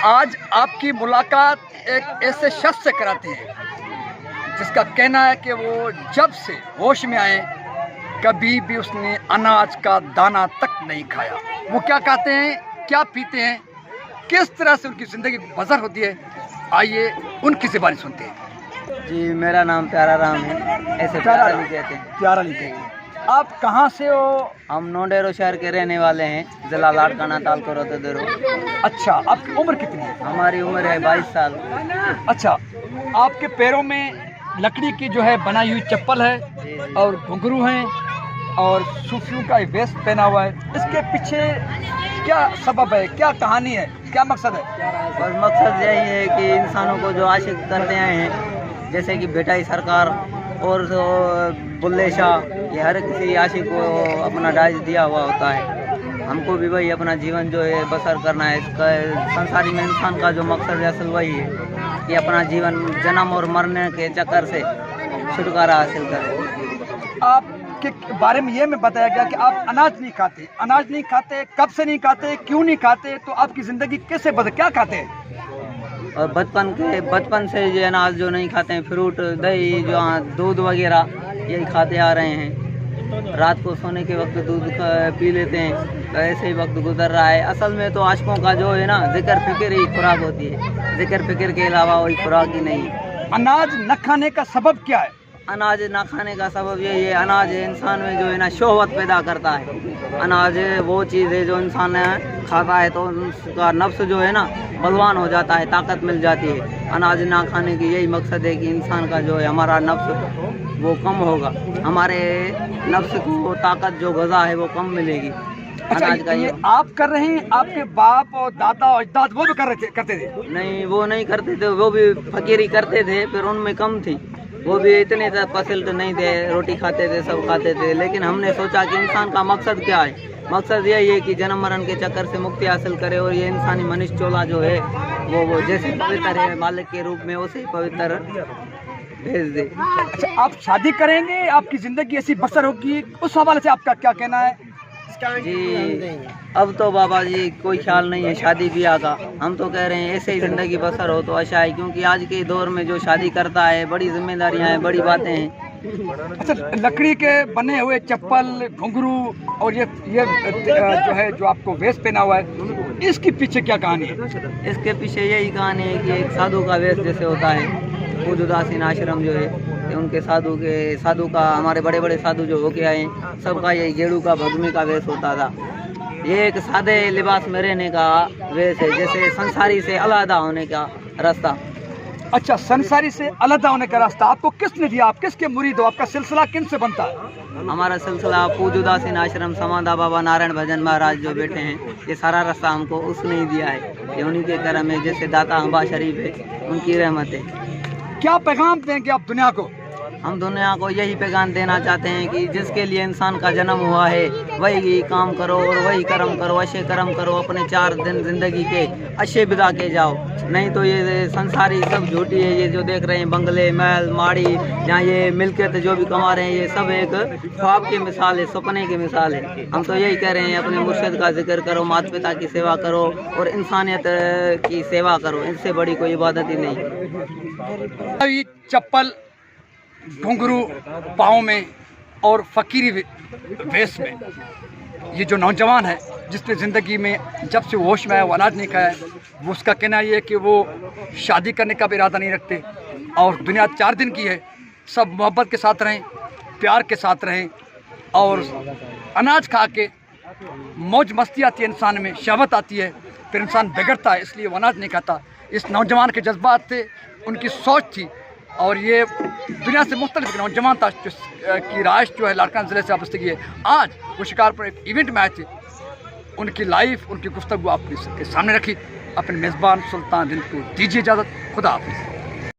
आज आपकी मुलाकात एक ऐसे शख्स से कराते हैं जिसका कहना है कि वो जब से होश में आए कभी भी उसने अनाज का दाना तक नहीं खाया। वो क्या खाते हैं, क्या पीते हैं, किस तरह से उनकी ज़िंदगी बसर होती है, आइए उनकी ज़बानी सुनते हैं। जी, मेरा नाम प्यारा राम है, ऐसे प्यारा अली कहते हैं। प्यारा अली कहते हैं। आप कहाँ से हो? हम नोडेरो शहर के रहने वाले हैं, जिला लाड़काना तालुका रोहतदेरो। अच्छा, आपकी उम्र कितनी है? हमारी उम्र है 22 साल। अच्छा, आपके पैरों में लकड़ी की जो है बनाई हुई चप्पल है और घुंघरू हैं और सूफियों का वेस्ट पहना हुआ है, इसके पीछे क्या सबब है, क्या कहानी है, क्या मकसद है? बस मकसद यही है कि इंसानों को जो आशिक करते आए हैं, जैसे कि भेटाई सरकार और बुल्ले शाह, ये हर किसी आशिक को अपना डाइज दिया हुआ होता है। हमको भी वही अपना जीवन जो है बसर करना है। इसका संसारी में इंसान का जो मकसद है असल वही है कि अपना जीवन जन्म और मरने के चक्कर से छुटकारा हासिल करें। आपके बारे में ये मैं बताया गया कि आप अनाज नहीं खाते। अनाज नहीं खाते, कब से नहीं खाते, क्यों नहीं खाते, तो आपकी ज़िंदगी कैसे बदल, क्या खाते हैं? और बचपन से ये अनाज जो नहीं खाते हैं, फ्रूट, दही, जो दूध वगैरह यही खाते आ रहे हैं। रात को सोने के वक्त दूध पी लेते हैं, तो ऐसे ही वक्त गुजर रहा है। असल में तो आशिकों का जो है ना, जिक्र फिक्र ही खुराक होती है, जिक्र फिक्र के अलावा कोई खुराक ही नहीं। अनाज न खाने का सबब क्या है? अनाज ना खाने का सबब यही है, अनाज इंसान में जो है ना शोहवत पैदा करता है। अनाज वो चीज़ है जो इंसान खाता है तो उसका नफ्स जो है ना बलवान हो जाता है, ताकत मिल जाती है। अनाज ना खाने की यही मकसद है कि इंसान का जो है हमारा नफ्स वो कम होगा, हमारे नफ्स को ताकत जो गज़ा है वो कम मिलेगी। अच्छा, अनाज का ये आप कर रहे हैं, आपके बाप और दादा और अजदाद वो भी करते थे? नहीं, वो नहीं करते थे, वो भी फकीरी करते थे, फिर उनमें कम थी, वो भी इतने पसंद नहीं थे, रोटी खाते थे, सब खाते थे। लेकिन हमने सोचा कि इंसान का मकसद क्या है, मकसद यही है कि जन्म मरण के चक्कर से मुक्ति हासिल करे और ये इंसानी मनुष्य चोला जो है वो जैसे पवित्र है मालिक के रूप में, उसे पवित्र भेज दे। अच्छा, आप शादी करेंगे, आपकी ज़िंदगी ऐसी बसर होगी, उस हवाले से आपका क्या कहना है? जी, अब तो बाबा जी कोई ख्याल नहीं है शादी ब्याह का। हम तो कह रहे हैं ऐसे ही ज़िंदगी बसर हो तो अच्छा है, क्योंकि आज के दौर में जो शादी करता है बड़ी जिम्मेदारियां हैं, बड़ी बातें हैं। अच्छा, लकड़ी के बने हुए चप्पल, घुंघरू और ये जो है जो आपको वेश पहना हुआ है, इसके पीछे क्या कहानी है? इसके पीछे यही कहानी है कि एक साधु का वेश जैसे होता है, पूजुदासीन आश्रम जो है उनके साधु का, हमारे बड़े बड़े साधु जो होके आए सबका यही गेड़ू का भगमी का वेश होता था। ये एक सादे लिबास में रहने का वेश है, जैसे संसारी से अलग होने का रास्ता। अच्छा, संसारी से अलग होने का रास्ता आपको किसने दिया? आप किसके मुरीद हो? आपका सिलसिला किन से बनता है? हमारा सिलसिला पूजुदासीन आश्रम समाधा बाबा नारायण भजन महाराज जो बैठे हैं, ये सारा रास्ता हमको उसने ही दिया है। ये उन्हीं के करम है, जैसे दाता हंबा शरीफ है, उनकी रहमत है। क्या पैगाम देंगे आप दुनिया को? हम दुनिया को यही पैगाम देना चाहते हैं कि जिसके लिए इंसान का जन्म हुआ है वही काम करो और वही कर्म करो, अच्छे कर्म करो, अपने 4 दिन ज़िंदगी के अच्छे बिता के जाओ। नहीं तो ये संसारी सब झूठी है, ये जो देख रहे हैं बंगले, महल, माड़ी, यहाँ ये मिल्कियत जो भी कमा रहे हैं, ये सब एक ख्वाब की मिसाल है, सपने की मिसाल है। हम तो यही कह रहे हैं अपने मुर्शिद का जिक्र करो, माता पिता की सेवा करो और इंसानियत की सेवा करो, इससे बड़ी कोई इबादत ही नहीं। चप्पल, घुंघरू पाँव में और फकीरी वेश में ये जो नौजवान है जिसने ज़िंदगी में जब से वो होश में आया वो अनाज नहीं खाया है, वो उसका कहना ये है कि वो शादी करने का भी इरादा नहीं रखते और दुनिया 4 दिन की है। सब मोहब्बत के साथ रहें, प्यार के साथ रहें और अनाज खा के मौज मस्ती आती है इंसान में, शहवत आती है, फिर इंसान बिगड़ता है, इसलिए वो अनाज नहीं खाता। इस नौजवान के जज्बात थे, उनकी सोच थी और ये दुनिया से मुख्तलिफ नौजवान था की राइश जो है लाड़काना ज़िले से वाबस्तगी है। आज वो शिकारपुर एक इवेंट में आए थे, उनकी लाइफ, उनकी गुफ्तगू आपके सामने रखी। अपने मेज़बान सुल्तान रिंद को दीजिए इजाज़त। खुदा हाफिज़।